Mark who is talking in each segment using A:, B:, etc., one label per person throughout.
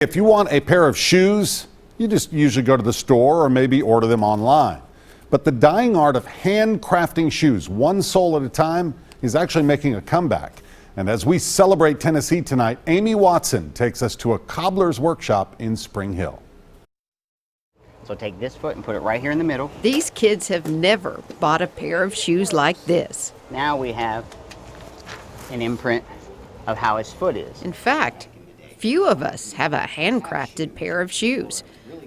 A: If you want a pair of shoes, you just usually go to the store or maybe order them online. But the dying art of handcrafting shoes, one sole at a time, is actually making a comeback. And as we celebrate Tennessee tonight, Amy Watson takes us to a cobbler's workshop in Spring Hill.
B: So take this foot and put it right here in the middle.
C: These kids have never bought a pair of shoes like this.
B: Now we have an imprint of how his foot is.
C: In fact, few of us have a handcrafted pair of shoes,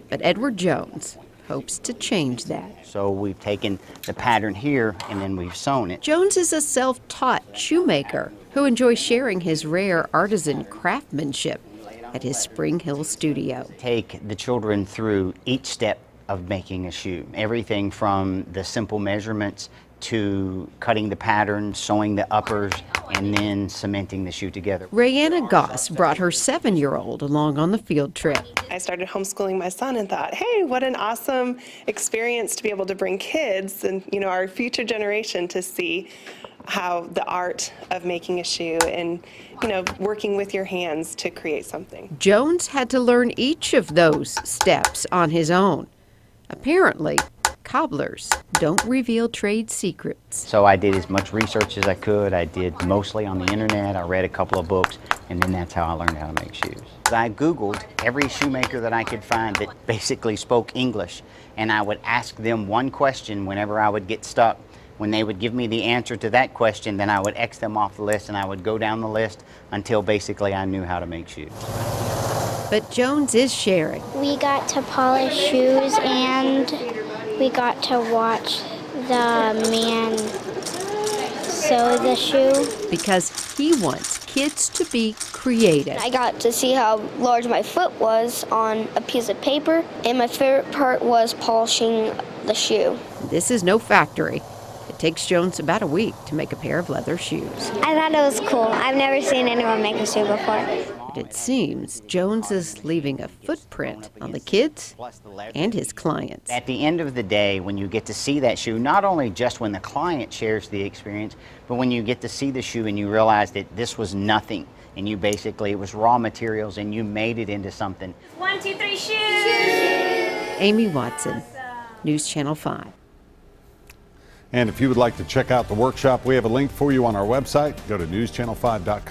C: but Edward Jones hopes to change that.
B: So we've taken the pattern here and then we've sewn it.
C: Jones is a self-taught shoemaker who enjoys sharing his rare artisan craftsmanship at his Spring Hill studio.
B: Take the children through each step of making a shoe. Everything from the simple measurements to cutting the pattern, sewing the uppers, and then cementing the shoe together.
C: Rayanna Goss brought her 7-year-old along on the field trip.
D: I started homeschooling my son and thought, hey, what an awesome experience to be able to bring kids and our future generation to see how the art of making a shoe and working with your hands to create something.
C: Jones had to learn each of those steps on his own. Apparently, cobblers don't reveal trade secrets.
B: So I did as much research as I could. I did mostly on the internet. I read a couple of books, and then that's how I learned how to make shoes. I Googled every shoemaker that I could find that basically spoke English, and I would ask them one question whenever I would get stuck. When they would give me the answer to that question, then I would X them off the list, and I would go down the list until basically I knew how to make shoes.
C: But Jones is sharing.
E: We got to polish shoes and we got to watch the man sew the shoe.
C: Because he wants kids to be creative.
E: I got to see how large my foot was on a piece of paper, and my favorite part was polishing the shoe.
C: This is no factory. It takes Jones about a week to make a pair of leather shoes.
E: I thought it was cool. I've never seen anyone make a shoe before.
C: But it seems Jones is leaving a footprint on the kids and his clients.
B: At the end of the day, when you get to see that shoe, not only just when the client shares the experience, but when you get to see the shoe and you realize that this was nothing, and you basically, it was raw materials and you made it into something.
F: 1, 2, 3, shoes!
C: Amy Watson, News Channel 5.
A: And if you would like to check out the workshop, we have a link for you on our website. Go to newschannel5.com.